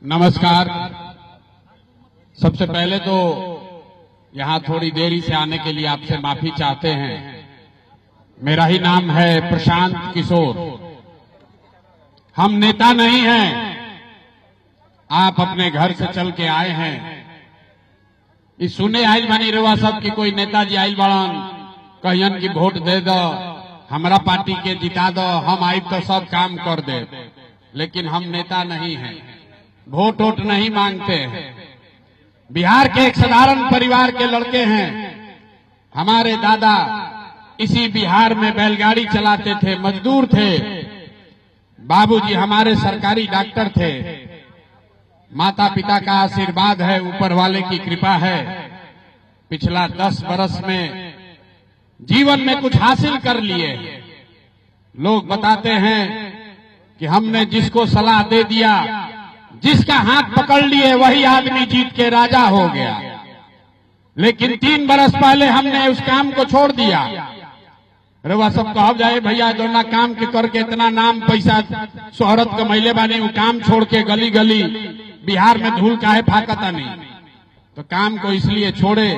नमस्कार। सबसे पहले तो यहाँ थोड़ी देरी से आने के लिए आपसे माफी चाहते हैं। मेरा ही नाम है प्रशांत किशोर। हम नेता नहीं हैं, आप अपने घर से चल के आए हैं। इस सुने आइल बनी रवा सब की कोई नेताजी आइल बड़न कहन की वोट दे दो, हमारा पार्टी के जिता दो, हम आई तो सब काम कर दे। लेकिन हम नेता नहीं हैं, वोट वोट नहीं मांगते हैं। बिहार के एक साधारण परिवार के लड़के हैं। हमारे दादा इसी बिहार में बैलगाड़ी चलाते थे, मजदूर थे। बाबूजी हमारे सरकारी डॉक्टर थे। माता पिता का आशीर्वाद है, ऊपर वाले की कृपा है। पिछला 10 बरस में जीवन में कुछ हासिल कर लिए। लोग बताते हैं कि हमने जिसको सलाह दे दिया, जिसका हाथ पकड़ लिए, वही आदमी जीत के राजा हो गया। लेकिन 3 बरस पहले हमने उस काम को छोड़ दिया। रवा सब कह जाए भैया दोना काम के करके इतना नाम पैसा शोहरत कमैले बानी, वो काम छोड़ के गली गली बिहार में धूल काहे फाकता नहीं। तो काम को इसलिए छोड़े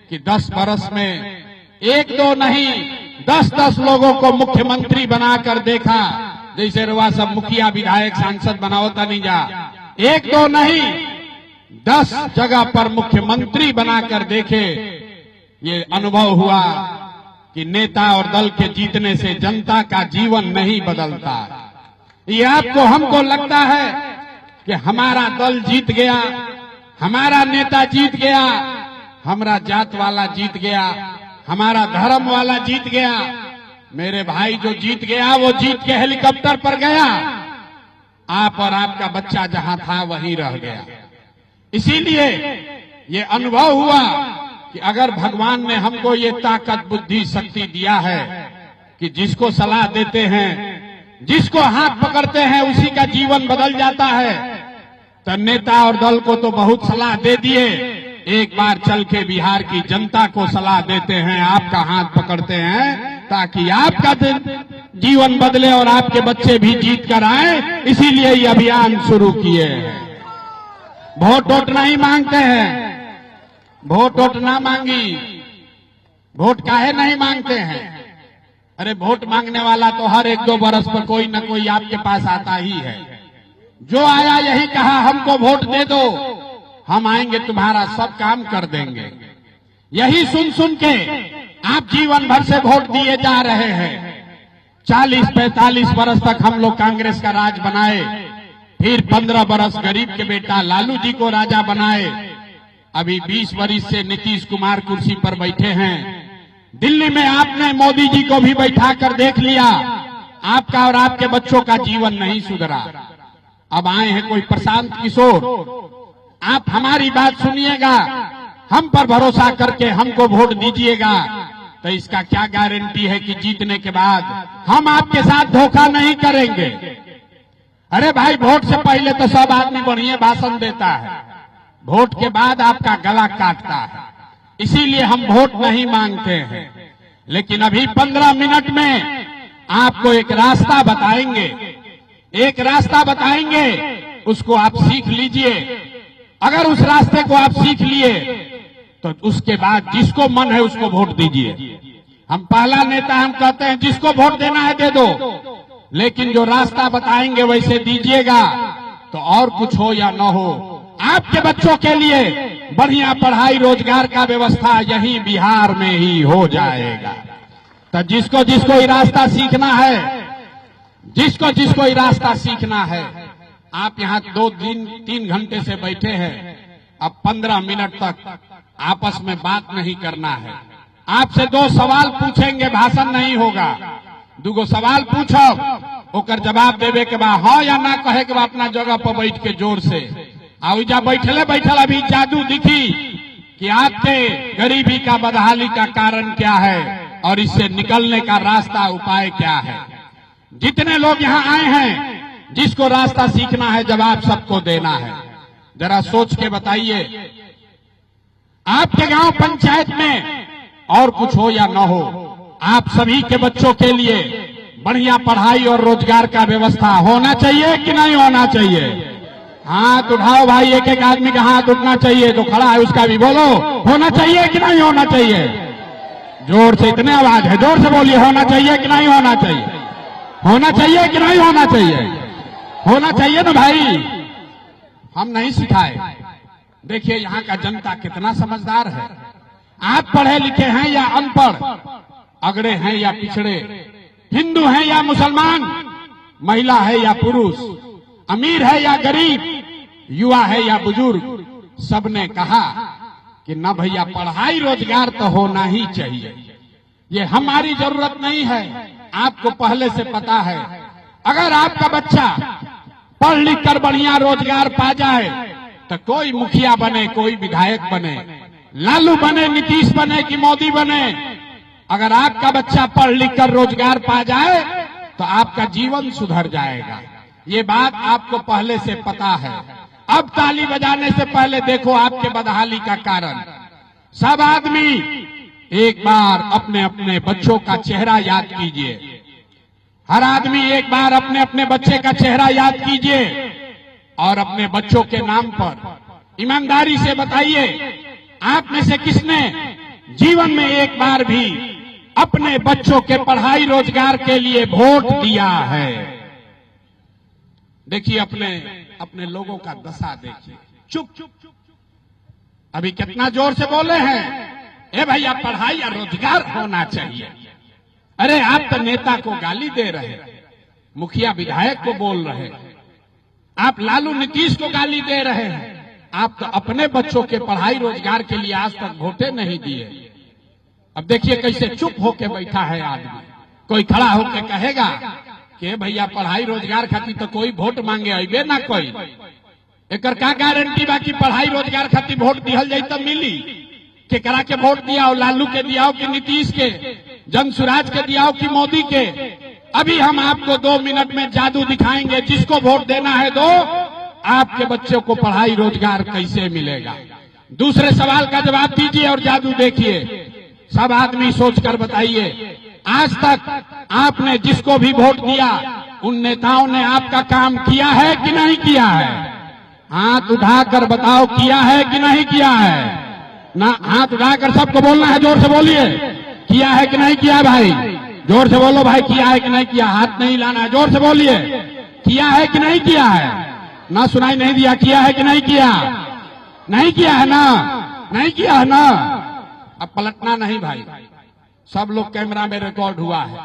कि 10 बरस में 1-2 नहीं 10-10 लोगों को मुख्यमंत्री बनाकर देखा। जैसे रवा सब मुखिया विधायक सांसद बनावता नहीं जा, 1-2 नहीं 10 जगह पर मुख्यमंत्री बनाकर देखे। ये अनुभव हुआ कि नेता और दल के जीतने से जनता का जीवन नहीं बदलता। ये आपको हमको लगता है कि हमारा दल जीत गया, हमारा नेता जीत गया, हमारा जात वाला जीत गया, हमारा धर्म वाला जीत गया। मेरे भाई जो जीत गया वो जीत के हेलीकॉप्टर पर गया। आप और आपका बच्चा जहां था वहीं रह गया। इसीलिए ये अनुभव हुआ कि अगर भगवान ने हमको ये ताकत बुद्धि शक्ति दिया है कि जिसको सलाह देते हैं, जिसको हाथ पकड़ते हैं, उसी का जीवन बदल जाता है। तो नेता और दल को तो बहुत सलाह दे दिए, एक बार चल के बिहार की जनता को सलाह देते हैं, आपका हाथ पकड़ते हैं ताकि आपका जीवन बदले और आपके बच्चे भी जीत कर आए। इसीलिए ये अभियान शुरू किए हैं। वोट वोट नहीं मांगते हैं, वोट वोट ना मांगी। वोट काहे नहीं मांगते हैं? अरे वोट मांगने वाला तो हर 1-2 बरस पर कोई न कोई आपके पास आता ही है। जो आया यही कहा हमको वोट दे दो, हम आएंगे तुम्हारा सब काम कर देंगे। यही सुन सुन के आप जीवन भर से वोट दिए जा रहे हैं। 40-45 बरस तक हम लोग कांग्रेस का राज बनाए, फिर 15 बरस गरीब के बेटा लालू जी को राजा बनाए। अभी 20 बरस से नीतीश कुमार कुर्सी पर बैठे हैं। दिल्ली में आपने मोदी जी को भी बैठा कर देख लिया, आपका और आपके बच्चों का जीवन नहीं सुधरा। अब आए हैं कोई प्रशांत किशोर। आप हमारी बात सुनिएगा, हम पर भरोसा करके हमको वोट दीजिएगा। तो इसका क्या गारंटी है कि जीतने के बाद हम आपके साथ धोखा नहीं करेंगे? अरे भाई, वोट से पहले तो सब आदमी बढ़िया भाषण देता है, वोट के बाद आपका गला काटता है। इसीलिए हम वोट नहीं मांगते हैं। लेकिन अभी 15 मिनट में आपको एक रास्ता बताएंगे, एक रास्ता बताएंगे, उसको आप सीख लीजिए। अगर उस रास्ते को आप सीख लिए तो उसके बाद जिसको मन है उसको वोट दीजिए। हम पहला नेता हम कहते हैं जिसको वोट देना है दे दो, लेकिन जो रास्ता बताएंगे वैसे दीजिएगा। तो और कुछ हो या न हो, आपके बच्चों के लिए बढ़िया पढ़ाई रोजगार का व्यवस्था यही बिहार में ही हो जाएगा। तो जिसको जिसको ये रास्ता सीखना है, जिसको जिसको ये रास्ता सीखना है, आप यहाँ 2-3 घंटे से बैठे हैं। अब 15 मिनट तक आपस में बात नहीं करना है। आपसे 2 सवाल पूछेंगे, भाषण नहीं होगा। 2 सवाल पूछो, ओकर जवाब देवे के बाद हाँ या ना कहे के बाद अपना जगह पर बैठ के जोर से आउजा बैठले बैठल अभी जादू दिखी कि आपके गरीबी का बदहाली का कारण क्या है और इससे निकलने का रास्ता उपाय क्या है। जितने लोग यहाँ आए हैं, जिसको रास्ता सीखना है, जवाब सबको देना है। जरा सोच के बताइए, आपके गांव पंचायत में और कुछ हो या न हो, आप सभी के बच्चों के लिए बढ़िया पढ़ाई और रोजगार का व्यवस्था होना चाहिए कि नहीं होना चाहिए? हाथ उठाओ भाई, एक एक आदमी का हाथ उठना चाहिए। जो खड़ा है उसका भी बोलो, होना चाहिए कि नहीं होना चाहिए? जोर से, इतने आवाज है, जोर से बोलिए, होना चाहिए कि नहीं होना चाहिए? होना चाहिए कि नहीं होना चाहिए? होना चाहिए ना भाई। हम नहीं सिखाए। देखिए यहाँ का जनता कितना समझदार है। आप पढ़े लिखे हैं या अनपढ़, अगड़े हैं या पिछड़े, हिंदू हैं या मुसलमान, महिला है या पुरुष, अमीर है या गरीब, युवा है या बुजुर्ग, सबने कहा कि ना भैया पढ़ाई रोजगार तो होना ही चाहिए। ये हमारी जरूरत नहीं है, आपको पहले से पता है। अगर आपका बच्चा पढ़ लिख कर बढ़िया रोजगार पा जाए तो कोई मुखिया बने, कोई विधायक बने, लालू बने, नीतीश बने कि मोदी बने, अगर आपका बच्चा पढ़ लिख कर रोजगार पा जाए तो आपका जीवन सुधर जाएगा। ये बात आपको पहले से पता है। अब ताली बजाने से पहले देखो आपके बदहाली का कारण। सब आदमी एक बार अपने अपने बच्चों का चेहरा याद कीजिए। हर आदमी एक बार अपने अपने बच्चे का चेहरा याद कीजिए और अपने बच्चों के नाम पर ईमानदारी से बताइए, आप में से किसने जीवन में एक बार भी अपने बच्चों के पढ़ाई रोजगार के लिए वोट दिया है? देखिए अपने अपने लोगों का दशा देखिए। चुप चुप चुप, अभी कितना जोर से बोले हैं, ए भैया पढ़ाई या रोजगार होना चाहिए। अरे आप तो नेता को गाली दे रहे हैं, मुखिया विधायक को बोल रहे हैं, आप लालू नीतीश को गाली दे रहे हैं। आप तो अपने बच्चों के पढ़ाई रोजगार के लिए आज तक वोटे नहीं दिए। अब देखिए कैसे चुप होके बैठा है आदमी। कोई खड़ा होके कहेगा कि भैया पढ़ाई रोजगार खातिर तो कोई वोट मांगे अबे ना कोई। एकर का गारंटी बा कि पढ़ाई रोजगार खातिर वोट दिहल जाई तब मिली? केकरा के वोट दिया, लालू के दिया कि नीतीश के, जनसुराज के दिया कि मोदी के? अभी हम आपको 2 मिनट में जादू दिखाएंगे, जिसको वोट देना है दो। आपके बच्चों को पढ़ाई रोजगार कैसे मिलेगा? दूसरे सवाल का जवाब दीजिए और जादू देखिए। सब आदमी सोचकर बताइए, आज तक आपने जिसको भी वोट दिया उन नेताओं ने आपका काम किया है कि नहीं किया है? हाथ उठाकर बताओ, किया है कि नहीं किया है? ना हाथ उठाकर सबको बोलना है, जोर से बोलिए, किया है कि नहीं किया? भाई जोर से बोलो, भाई किया है कि नहीं किया? हाथ नहीं लाना है, जोर से बोलिए, किया है कि नहीं किया है? ना सुनाई नहीं दिया, किया है कि नहीं किया? नहीं किया है ना? नहीं किया है ना? अब पलटना नहीं भाई। सब लोग कैमरा में रिकॉर्ड हुआ है।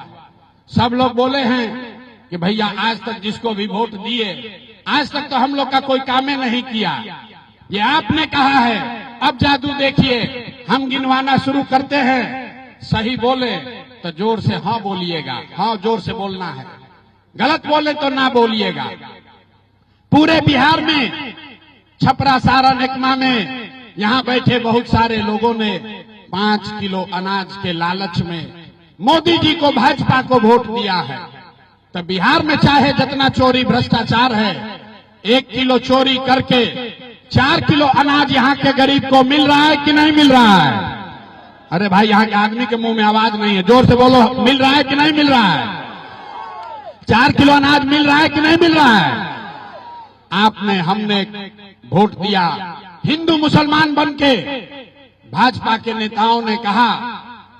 सब लोग बोले हैं कि भैया आज तक जिसको भी वोट दिए, आज तक तो हम लोग का कोई कामे नहीं किया। ये आपने कहा है। अब जादू देखिए, हम गिनवाना शुरू करते हैं। सही बोले तो जोर से हाँ बोलिएगा, हाँ जोर से बोलना है। गलत बोले तो ना बोलिएगा। पूरे बिहार में, छपरा, सारण, एकमा में यहाँ बैठे बहुत सारे लोगों ने 5 किलो अनाज के लालच में मोदी जी को, भाजपा को वोट दिया है। तो बिहार में चाहे जितना चोरी भ्रष्टाचार है, 1 किलो चोरी करके 4 किलो अनाज यहाँ के गरीब को मिल रहा है कि नहीं मिल रहा है? अरे भाई यहाँ के आदमी के मुंह में आवाज नहीं है, जोर से बोलो, मिल रहा है कि नहीं मिल रहा है? 4 किलो अनाज मिल रहा है कि नहीं मिल रहा है? आपने, हमने वोट दिया, हिंदू मुसलमान बनके भाजपा के नेताओं ने कहा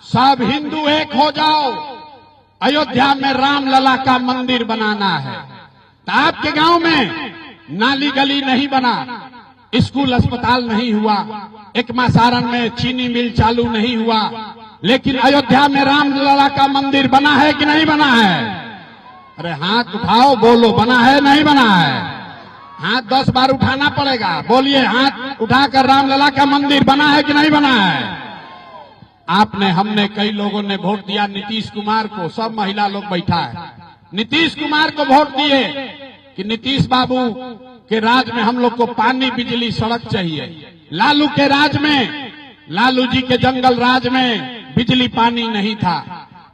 सब हिंदू एक हो जाओ, अयोध्या में रामलला का मंदिर बनाना है। तो आपके गांव में नाली गली नहीं बना, स्कूल अस्पताल नहीं हुआ, एकमा सारण में चीनी मिल चालू नहीं हुआ, लेकिन अयोध्या में रामलला का मंदिर बना है कि नहीं बना है? अरे हाथ उठाओ, बोलो, बना है नहीं बना है? हाथ 10 बार उठाना पड़ेगा, बोलिए, हाथ उठाकर रामलला का मंदिर बना है कि नहीं बना है? आपने, हमने, कई लोगों ने वोट दिया नीतीश कुमार को। सब महिला लोग बैठा है। नीतीश कुमार को वोट दिए कि नीतीश बाबू के राज में हम लोग को पानी, बिजली, सड़क चाहिए। लालू के राज में, लालू जी के जंगल राज में बिजली पानी नहीं था।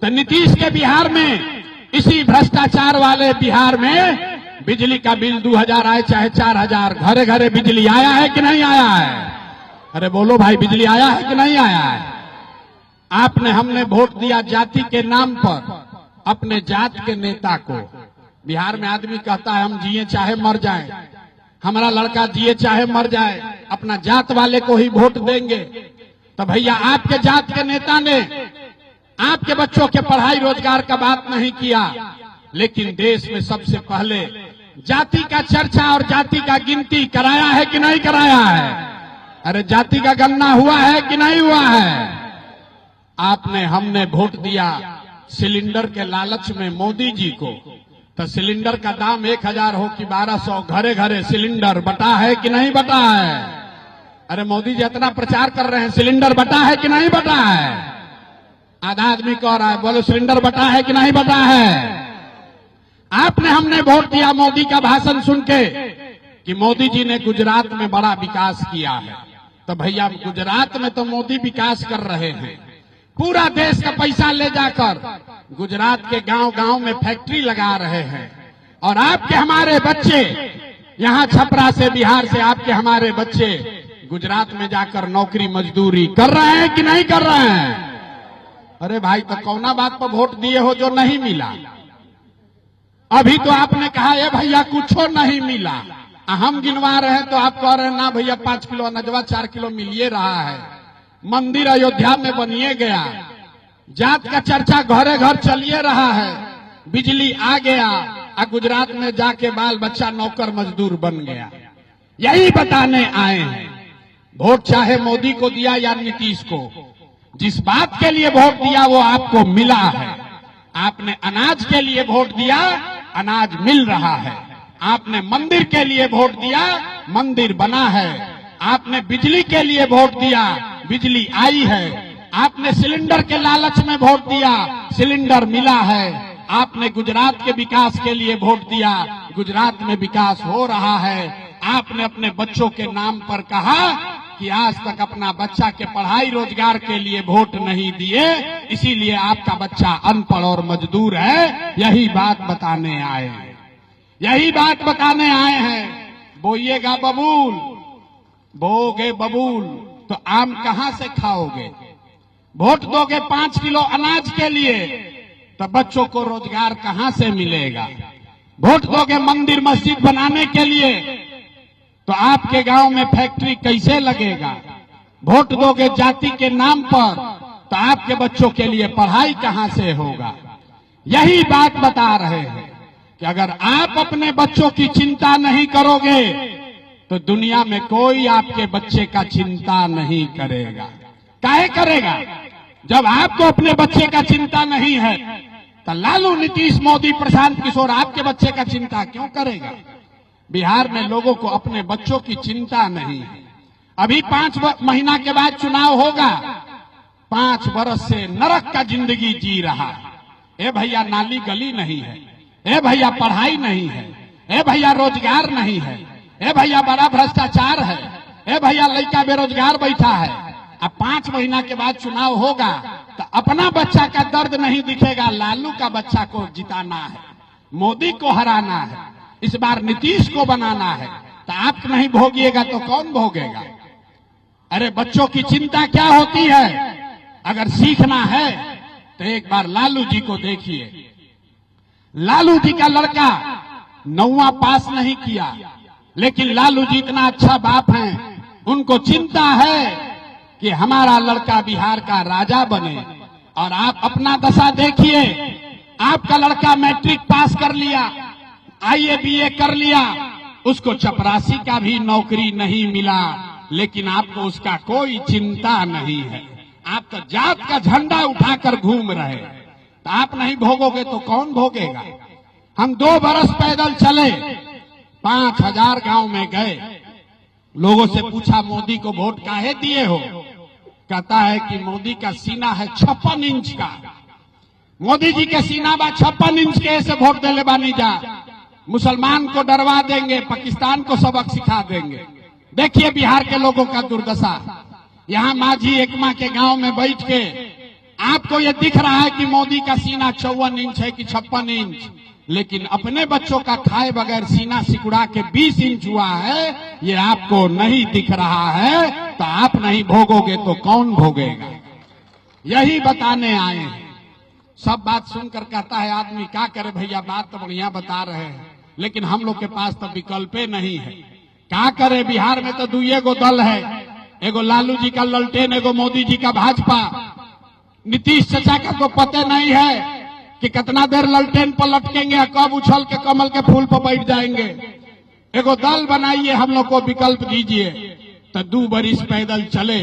तो नीतीश के बिहार में, इसी भ्रष्टाचार वाले बिहार में बिजली का बिल 2000 आए चाहे 4000, घरे घरे बिजली आया है कि नहीं आया है? अरे बोलो भाई, बिजली आया है कि नहीं आया है? आपने, हमने वोट दिया जाति के नाम पर अपने जात के नेता को। बिहार में आदमी कहता है हम जिए चाहे मर जाएं, हमारा लड़का जिए चाहे मर जाए अपना जात वाले को ही वोट देंगे। तो भैया आपके जात के नेता ने आपके बच्चों के पढ़ाई रोजगार का बात नहीं किया, लेकिन देश में सबसे पहले जाति का चर्चा और जाति का गिनती कराया है कि नहीं कराया है? अरे जाति का गणना हुआ है कि नहीं हुआ है? आपने हमने वोट दिया सिलेंडर के लालच में मोदी जी को, तो सिलेंडर का दाम 1000 हो कि 1200, घरे घरे सिलेंडर बटा है कि नहीं बटा है? अरे मोदी जी इतना प्रचार कर रहे हैं, सिलेंडर बटा है कि नहीं बटा है? आधा आदमी कह रहा है, बोलो सिलेंडर बटा है कि नहीं बटा है? आपने हमने वोट दिया मोदी का भाषण सुन के कि मोदी जी ने गुजरात में बड़ा विकास किया है। तो भैया गुजरात में तो मोदी विकास कर रहे हैं, पूरा देश का पैसा ले जाकर गुजरात के गांव गांव में फैक्ट्री लगा रहे हैं। और आपके हमारे बच्चे यहाँ छपरा से, बिहार से आपके हमारे बच्चे गुजरात में जाकर नौकरी मजदूरी कर रहे हैं कि नहीं कर रहे हैं? अरे भाई तो कौना बात पर वोट दिए हो जो नहीं मिला? अभी तो आपने कहा ये भैया कुछो नहीं मिला, हम गिनवा रहे हैं तो आप कह रहे हैं ना भैया 5 किलो अनजवा 4 किलो मिलिए रहा है, मंदिर अयोध्या में बनिए गया, जात का चर्चा घरे घर चलिए रहा है, बिजली आ गया, और गुजरात में जाके बाल बच्चा नौकर मजदूर बन गया। यही बताने आए हैं। वोट चाहे मोदी को दिया या नीतीश को, जिस बात के लिए वोट दिया वो आपको मिला है। आपने अनाज के लिए वोट दिया, अनाज मिल रहा है। आपने मंदिर के लिए वोट दिया, मंदिर बना है। आपने बिजली के लिए वोट दिया, बिजली आई है। आपने सिलेंडर के लालच में वोट दिया, सिलेंडर मिला है। आपने गुजरात के विकास के लिए वोट दिया, गुजरात में विकास हो रहा है। आपने अपने बच्चों के नाम पर कहा कि आज तक अपना बच्चा के पढ़ाई रोजगार के लिए वोट नहीं दिए, इसीलिए आपका बच्चा अनपढ़ और मजदूर है। यही बात बताने आए हैं, यही बात बताने आए हैं। बोइएगा बबूल, बोगे बबूल तो आम कहां से खाओगे? वोट दोगे 5 किलो अनाज के लिए तो बच्चों को रोजगार कहां से मिलेगा? वोट दोगे मंदिर मस्जिद बनाने के लिए तो आपके गांव में फैक्ट्री कैसे लगेगा? वोट दोगे जाति के नाम पर तो आपके बच्चों के लिए पढ़ाई कहां से होगा? यही बात बता रहे हैं कि अगर आप अपने बच्चों की चिंता नहीं करोगे तो दुनिया में कोई आपके बच्चे का चिंता नहीं करेगा। काहे करेगा? जब आपको अपने बच्चे का चिंता नहीं है तो लालू, नीतीश, मोदी, प्रशांत किशोर आपके बच्चे का चिंता क्यों करेगा? बिहार में लोगों को अपने बच्चों की चिंता नहीं है। अभी 5 महीना के बाद चुनाव होगा। 5 बरस से नरक का जिंदगी जी रहा है। ए भैया नाली गली नहीं है, ए भैया पढ़ाई नहीं है, ए भैया रोजगार नहीं है, ए भैया बड़ा भ्रष्टाचार है, ए भैया लड़का बेरोजगार बैठा है। अब 5 महीना के बाद चुनाव होगा तो अपना बच्चा का दर्द नहीं दिखेगा। लालू का बच्चा को जिताना है, मोदी को हराना है, इस बार नीतीश को बनाना है, तो आप नहीं भोगिएगा तो कौन भोगेगा? अरे बच्चों की चिंता क्या होती है? अगर सीखना है तो एक बार लालू जी को देखिए। लालू जी का लड़का 9वां पास नहीं किया, लेकिन लालू जी इतना अच्छा बाप हैं, उनको चिंता है कि हमारा लड़का बिहार का राजा बने। और आप अपना दशा देखिए, आपका लड़का मैट्रिक पास कर लिया, आईए बीए कर लिया, उसको चपरासी का भी नौकरी नहीं मिला, लेकिन आपको उसका कोई चिंता नहीं है। आप तो जात का झंडा उठाकर घूम रहे, तो आप नहीं भोगोगे तो कौन भोगेगा? हम 2 बरस पैदल चले, 5000 गांव में गए, लोगों से पूछा मोदी को वोट काहे दिए हो? कहता है कि मोदी का सीना है 56 इंच का, मोदी जी के सीना बा 56 इंच के, ऐसे वोट देले बानी जा, मुसलमान को डरवा देंगे, पाकिस्तान को सबक सिखा देंगे। देखिए बिहार के लोगों का दुर्दशा। यहाँ माझी एकमा के गांव में बैठ के आपको ये दिख रहा है कि मोदी का सीना 54 इंच है कि 56 इंच, लेकिन अपने बच्चों का खाए बगैर सीना सिकुड़ा के 20 इंच हुआ है, ये आपको नहीं दिख रहा है। तो आप नहीं भोगोगे तो कौन भोगेगा? यही बताने आए हैं। सब बात सुनकर कहता है आदमी क्या करे भैया, बात तो बढ़िया बता रहे हैं, लेकिन हम लोग के पास तो विकल्पे नहीं है। क्या करे, बिहार में तो दुइये गो दल है, एगो लालू जी का ललटेन, एगो मोदी जी का भाजपा। नीतीश चाचा का को पता नहीं है कि कितना देर ललटेन पर लटकेंगे, कब उछल के कमल के फूल पर बैठ जाएंगे। एगो दल बनाइए, हम लोग को विकल्प दीजिए, तो 2 बरिस पैदल चले,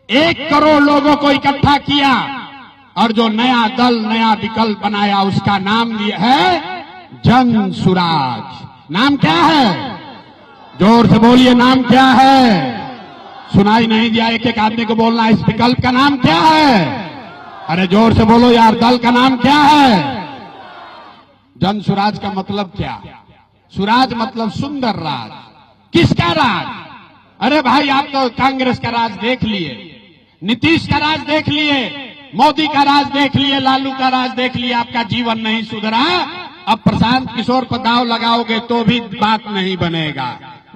1 करोड़ लोगों को इकट्ठा किया और जो नया दल, नया विकल्प बनाया, उसका नाम दिया है जन सुराज। नाम क्या है? जोर से बोलिए, नाम क्या है? सुनाई नहीं दिया, एक एक आदमी को बोलना, इस विकल्प का नाम क्या है? अरे जोर से बोलो यार, दल का नाम क्या है? जन सुराज का मतलब क्या? सुराज मतलब सुंदर राज। किसका राज? अरे भाई, आप तो कांग्रेस का राज देख लिए, नीतीश का राज देख लिए, मोदी का राज देख लिए, लालू का राज देख लिए, आपका जीवन नहीं सुधरा। अब प्रशांत किशोर पर दाव लगाओगे तो भी बात नहीं बनेगा।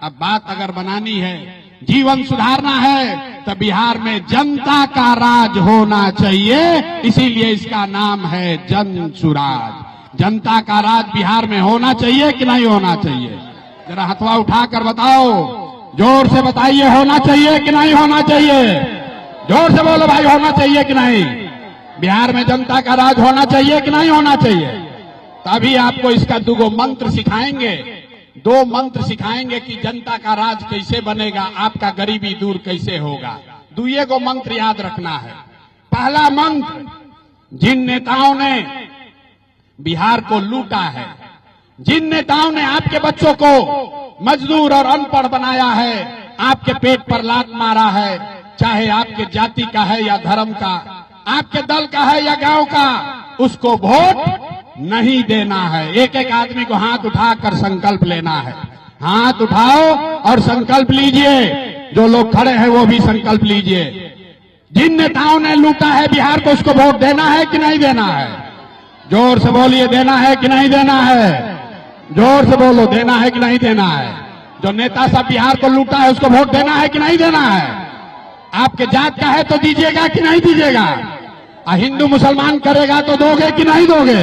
अब बात अगर बनानी है, जीवन सुधारना है, तो बिहार में जनता का राज होना चाहिए, इसीलिए इसका नाम है जन सुराज। जनता का राज बिहार में होना चाहिए कि नहीं होना चाहिए? जरा हथवा उठाकर बताओ, जोर से बताइए, होना चाहिए कि नहीं होना चाहिए? जोर से बोलो भाई, होना चाहिए कि नहीं? बिहार में जनता का राज होना चाहिए कि नहीं होना चाहिए? तभी आपको इसका 2 मंत्र सिखाएंगे, 2 मंत्र सिखाएंगे कि जनता का राज कैसे बनेगा, आपका गरीबी दूर कैसे होगा। 2 मंत्र याद रखना है। पहला मंत्र, जिन नेताओं ने बिहार को लूटा है, जिन नेताओं ने आपके बच्चों को मजदूर और अनपढ़ बनाया है, आपके पेट पर लात मारा है, चाहे आपके जाति का है या धर्म का, आपके दल का है या गांव का, उसको वोट नहीं देना है। एक एक आदमी को हाथ उठाकर संकल्प लेना है। हाथ उठाओ और संकल्प लीजिए। जो लोग खड़े हैं वो भी संकल्प लीजिए। जिन नेताओं ने लूटा है बिहार को, उसको वोट देना है कि नहीं देना है? जोर से बोलिए, देना है कि नहीं देना है? जोर से बोलो, देना है कि नहीं देना है? जो नेता सब बिहार को लूटा है, उसको वोट देना है कि नहीं देना है? आपके जात का है तो दीजिएगा कि नहीं दीजिएगा? हिंदू मुसलमान करेगा तो दोगे कि नहीं दोगे?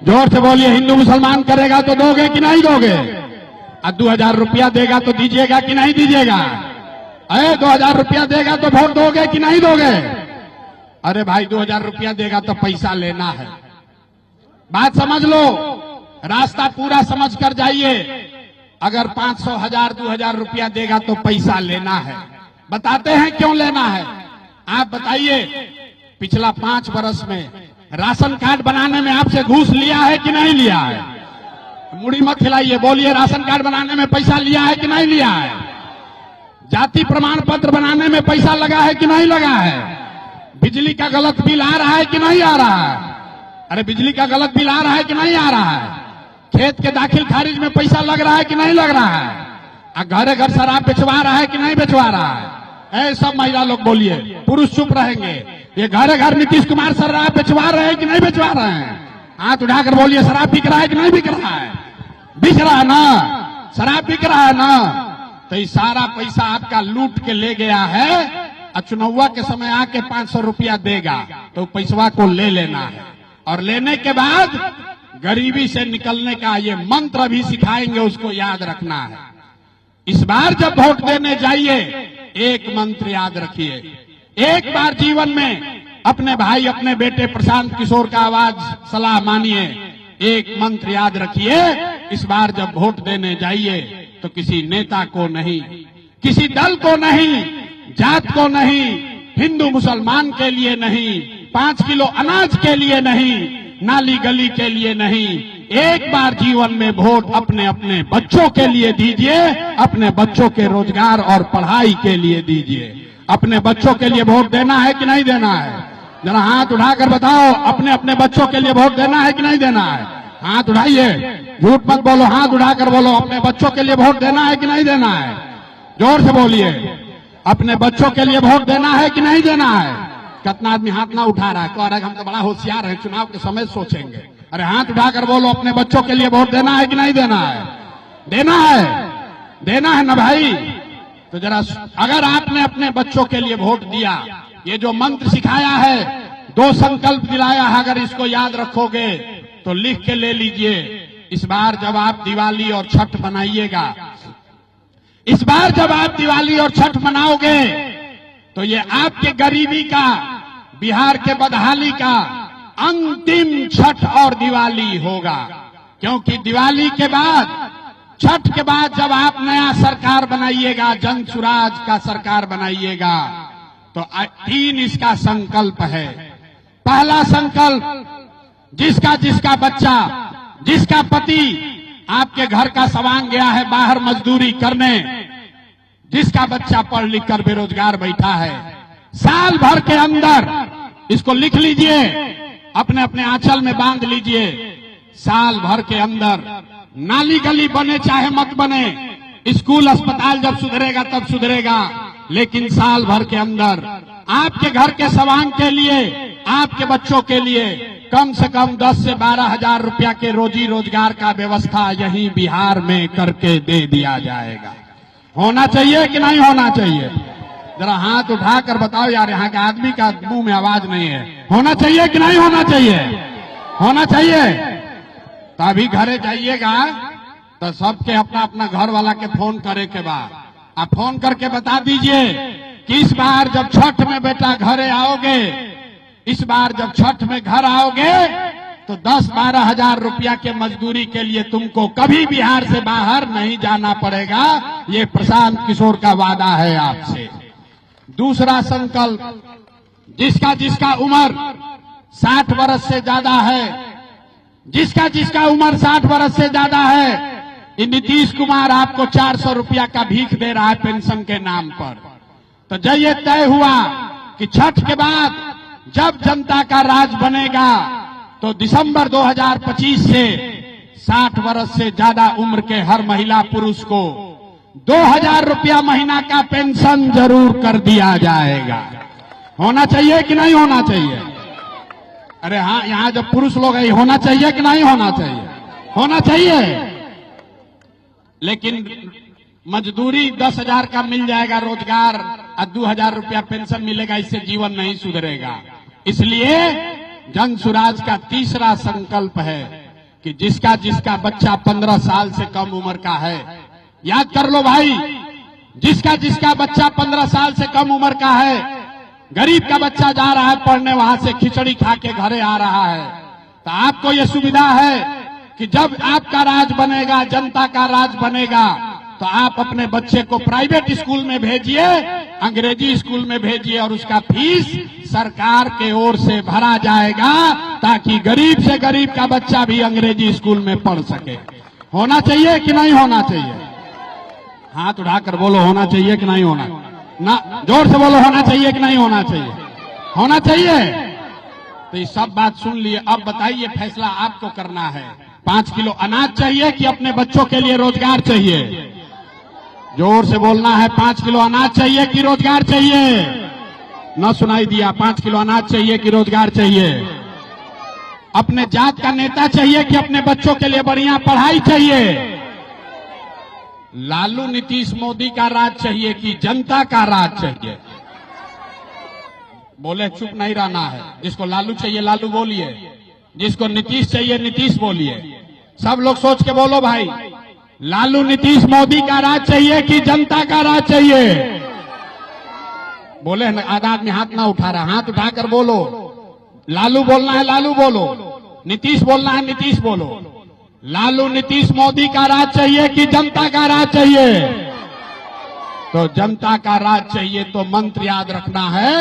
जोर से बोलिए, हिंदू मुसलमान करेगा तो दोगे कि नहीं दोगे? 2000 रुपया देगा तो दीजिएगा कि नहीं दीजिएगा? अरे 2000 रुपया देगा तो वोट दोगे कि नहीं दोगे? अरे भाई, 2000 रुपया देगा तो पैसा लेना है। बात समझ लो, रास्ता पूरा समझ कर जाइए। अगर 500, 1000, 2000 रुपया देगा तो पैसा लेना है। बताते हैं क्यों लेना है। आप बताइए, पिछला 5 वर्ष में राशन कार्ड बनाने में आपसे घूस लिया है कि नहीं लिया है? मुड़ी मत खिलाइए, बोलिए, राशन कार्ड बनाने में पैसा लिया है कि नहीं लिया है? जाति प्रमाण पत्र बनाने में पैसा लगा है कि नहीं लगा है? बिजली का गलत बिल आ रहा है कि नहीं आ रहा है? अरे बिजली का गलत बिल आ रहा है कि नहीं आ रहा है? खेत के दाखिल खारिज में पैसा लग रहा है कि नहीं लग रहा है? घरे घर शराब बेचवा रहा है कि नहीं बेचवा रहा है? सब महिला लोग बोलिए, पुरुष चुप रहेंगे। ये घरे घर नीतीश कुमार शराब बेचवा रहे हैं कि नहीं बेचवा रहे हैं? हाथ उठाकर बोलिए, शराब बिक रहा है कि नहीं बिक रहा है? बिक रहा है ना? शराब बिक रहा है ना? तो ये सारा पैसा आपका लूट के ले गया है। चुनाव के समय आके 500 रुपया देगा तो पैसवा को ले लेना है, और लेने के बाद गरीबी से निकलने का ये मंत्र भी सिखाएंगे, उसको याद रखना है। इस बार जब वोट देने जाइए, एक मंत्र याद रखिए। एक बार जीवन में अपने भाई, अपने बेटे प्रशांत किशोर का आवाज, सलाह मानिए। एक मंत्र याद रखिए, इस बार जब वोट देने जाइए तो किसी नेता को नहीं, किसी दल को नहीं, जात को नहीं, हिंदू मुसलमान के लिए नहीं, 5 किलो अनाज के लिए नहीं, नाली गली के लिए नहीं, एक बार जीवन में वोट अपने अपने बच्चों के लिए दीजिए, अपने बच्चों के रोजगार और पढ़ाई के लिए दीजिए। अपने बच्चों के लिए वोट देना है कि नहीं देना है? जरा हाथ उठाकर बताओ, अपने अपने बच्चों के लिए वोट देना है कि नहीं देना है? हाथ उठाइए, झूठ मत बोलो, हाथ उठाकर बोलो, अपने बच्चों के लिए वोट देना है कि नहीं देना है? जोर से बोलिए, अपने बच्चों के लिए वोट देना है कि नहीं देना है? कितना आदमी हाथ ना उठा रहा है, कह रहा है हम तो बड़ा होशियार है, चुनाव के समय सोचेंगे। अरे हाथ उठाकर बोलो, अपने बच्चों के लिए वोट देना है कि नहीं देना है? देना है, देना है ना भाई? तो जरा, अगर आपने अपने बच्चों के लिए वोट दिया, ये जो मंत्र सिखाया है, 2 संकल्प दिलाया है, अगर इसको याद रखोगे तो लिख के ले लीजिए। इस बार जब आप दिवाली और छठ मनाइएगा, इस बार जब आप दिवाली और छठ मनाओगे तो ये आपके गरीबी का, बिहार के बदहाली का अंतिम छठ और दिवाली होगा। क्योंकि दिवाली के बाद, छठ के बाद जब आप नया सरकार बनाइएगा, जन सुराज का सरकार बनाइएगा, तो 3 इसका संकल्प है। पहला संकल्प, जिसका जिसका बच्चा, जिसका पति आपके घर का सवांग गया है बाहर मजदूरी करने, जिसका बच्चा पढ़ लिख कर बेरोजगार बैठा है, साल भर के अंदर, इसको लिख लीजिए, अपने अपने आंचल में बांध लीजिए, साल भर के अंदर नाली गली बने चाहे मत बने, स्कूल अस्पताल जब सुधरेगा तब सुधरेगा, लेकिन साल भर के अंदर आपके घर के सवांग के लिए, आपके बच्चों के लिए कम से कम 10 से 12 हजार रुपया के रोजी रोजगार का व्यवस्था यहीं बिहार में करके दे दिया जाएगा। होना चाहिए कि नहीं होना चाहिए? जरा हाथ उठाकर बताओ यार, यहाँ के आदमी का मुंह में आवाज नहीं है। होना चाहिए कि नहीं होना चाहिए? होना चाहिए। तो अभी घरे जाइएगा तो सबके अपना अपना घर वाला के फोन करे के बाद आप फोन करके बता दीजिए कि इस बार जब छठ में बेटा घरे आओगे, इस बार जब छठ में घर आओगे तो 10-12 हजार रुपया के मजदूरी के लिए तुमको कभी बिहार से बाहर नहीं जाना पड़ेगा। ये प्रशांत किशोर का वादा है आपसे। दूसरा संकल्प, जिसका जिसका उम्र 60 वर्ष से ज्यादा है, जिसका जिसका उम्र 60 वर्ष से ज्यादा है, नीतीश कुमार आपको 400 रुपया का भीख दे रहा है पेंशन के नाम पर। तो जब ये तय हुआ कि छठ के बाद जब जनता का राज बनेगा तो दिसंबर 2025 से 60 वर्ष से ज्यादा उम्र के हर महिला पुरुष को 2000 रुपया महीना का पेंशन जरूर कर दिया जाएगा। होना चाहिए कि नहीं होना चाहिए? अरे हाँ, यहाँ जब पुरुष लोग है, होना चाहिए कि नहीं होना चाहिए? होना चाहिए। लेकिन मजदूरी 10,000 का मिल जाएगा रोजगार और 2,000 रुपया पेंशन मिलेगा, इससे जीवन नहीं सुधरेगा। इसलिए जन सुराज का तीसरा संकल्प है कि जिसका जिसका बच्चा 15 साल से कम उम्र का है, याद कर लो भाई, जिसका जिसका बच्चा 15 साल से कम उम्र का है, गरीब का बच्चा जा रहा है पढ़ने, वहां से खिचड़ी खा के घरे आ रहा है, तो आपको यह सुविधा है कि जब आपका राज बनेगा, जनता का राज बनेगा, तो आप अपने बच्चे को प्राइवेट स्कूल में भेजिए, अंग्रेजी स्कूल में भेजिए और उसका फीस सरकार के ओर से भरा जाएगा, ताकि गरीब से गरीब का बच्चा भी अंग्रेजी स्कूल में पढ़ सके। होना चाहिए कि नहीं होना चाहिए? हाथ उठाकर बोलो, होना चाहिए कि नहीं होना? ना, जोर से बोलो, होना चाहिए कि नहीं होना चाहिए? होना चाहिए। तो ये सब बात सुन लिए, अब बताइए फैसला आपको करना है। 5 किलो अनाज चाहिए कि अपने बच्चों के लिए रोजगार चाहिए? जोर से बोलना है। 5 किलो अनाज चाहिए कि रोजगार चाहिए? न सुनाई दिया। 5 किलो अनाज चाहिए कि रोजगार चाहिए? अपने जात का नेता चाहिए कि अपने बच्चों के लिए बढ़िया पढ़ाई चाहिए? लालू नीतीश मोदी का राज चाहिए कि जनता का राज चाहिए? बोले, चुप नहीं रहना है। जिसको लालू चाहिए लालू बोलिए, जिसको नीतीश चाहिए नीतीश बोलिए। सब लोग सोच के बोलो भाई, लालू नीतीश मोदी का राज चाहिए कि जनता का राज चाहिए? बोले, आधा आदमी हाथ ना उठा रहा, हाथ उठाकर बोलो। लालू बोलना है लालू बोलो, नीतीश बोलना है नीतीश बोलो। लालू नीतीश मोदी का राज चाहिए कि जनता का राज चाहिए? तो जनता का राज चाहिए तो मंत्र याद रखना है,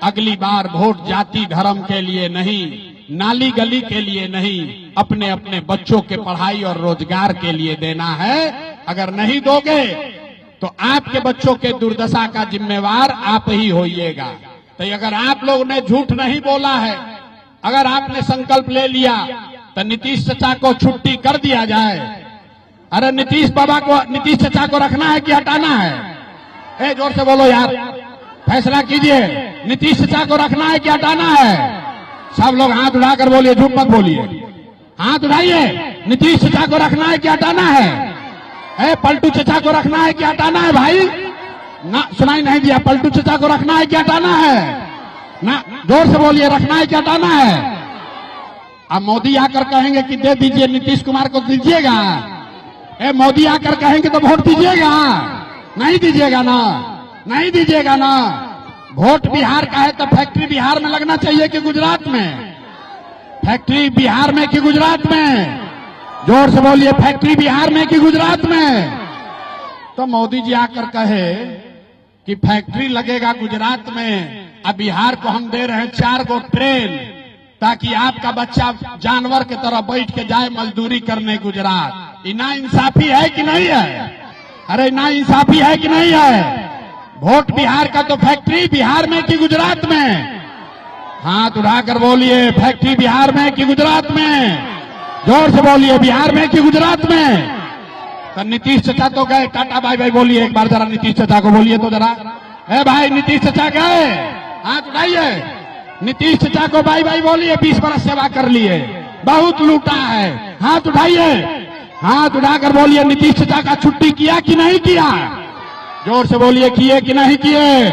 अगली बार वोट जाति धर्म के लिए नहीं, नाली गली के लिए नहीं, अपने अपने बच्चों के पढ़ाई और रोजगार के लिए देना है। अगर नहीं दोगे तो आपके बच्चों के दुर्दशा का जिम्मेवार आप ही होइएगा। तो अगर आप लोग ने झूठ नहीं बोला है, अगर आपने संकल्प ले लिया, तो नीतीश चाचा को छुट्टी कर दिया जाए। अरे नीतीश बाबा को, नीतीश चाचा को रखना है कि हटाना है? जोर से बोलो यार, फैसला कीजिए। नीतीश चाचा को रखना है कि हटाना है? सब लोग हाथ उठाकर बोलिए, झूठ मत बोलिए। हाथ उठाइए। नीतीश चाचा को रखना है कि हटाना है? पलटू चाचा को रखना है कि हटाना है? भाई ना, सुनाई नहीं दिया। पलटू चाचा को रखना है कि हटाना है? ना, जोर से बोलिए, रखना है कि हटाना है? अब मोदी आकर कहेंगे कि दे दीजिए, नीतीश कुमार को दीजिएगा? मोदी आकर कहेंगे तो वोट दीजिएगा? नहीं दीजिएगा ना, नहीं दीजिएगा ना। वोट बिहार का है तो फैक्ट्री बिहार में लगना चाहिए कि गुजरात में? फैक्ट्री बिहार में कि गुजरात में? जोर से बोलिए, फैक्ट्री बिहार में कि गुजरात में? तो मोदी जी आकर कहे कि फैक्ट्री लगेगा गुजरात में, अब बिहार को हम दे रहे हैं 4 गो ट्रेन ताकि आपका बच्चा जानवर की तरह बैठ के जाए मजदूरी करने गुजरात। ना इंसाफी है कि नहीं है? अरे ना इंसाफी है कि नहीं है? वोट बिहार का तो फैक्ट्री बिहार में कि गुजरात में? हाथ उठाकर बोलिए, फैक्ट्री बिहार में कि गुजरात में? जोर से बोलिए, बिहार में कि गुजरात में? तो नीतीश चाचा तो गए, टाटा बाय बाय बोलिए एक बार जरा, नीतीश चाचा को बोलिए तो जरा। ए भाई, नीतीश चाचा गए, हाथ उठाइए। नीतीश चाचा को बाय बाय बोलिए, 20 बरस सेवा कर लिए, बहुत लूटा है। हाथ उठाइए, हाथ उठाकर बोलिए, नीतीश चाचा का छुट्टी किया कि नहीं किया? जोर से बोलिए, किए कि नहीं किए?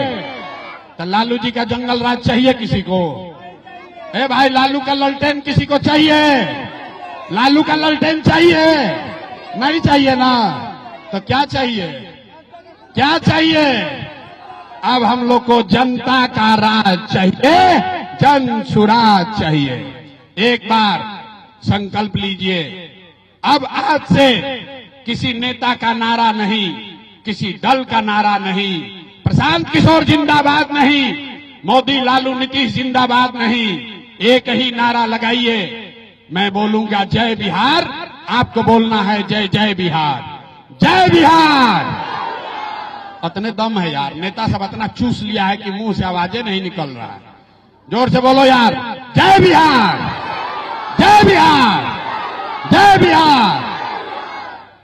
तो लालू जी का जंगल राज चाहिए किसी को? ए भाई, लालू का ललटेन किसी को चाहिए? लालू का ललटेन चाहिए? नहीं चाहिए ना। तो क्या चाहिए? क्या चाहिए? अब हम लोग को जनता का राज चाहिए, जन सुराज चाहिए। एक बार संकल्प लीजिए, अब आज से किसी नेता का नारा नहीं, किसी दल का नारा नहीं, प्रशांत किशोर जिंदाबाद नहीं, मोदी लालू नीतीश जिंदाबाद नहीं, एक ही नारा लगाइए। मैं बोलूंगा जय बिहार, आपको बोलना है जय जय बिहार, जय बिहार। इतने दम है यार, नेता सब इतना चूस लिया है कि मुंह से आवाजें नहीं निकल रहा है। जोर से बोलो यार, जय बिहार, जय बिहार, जय बिहार।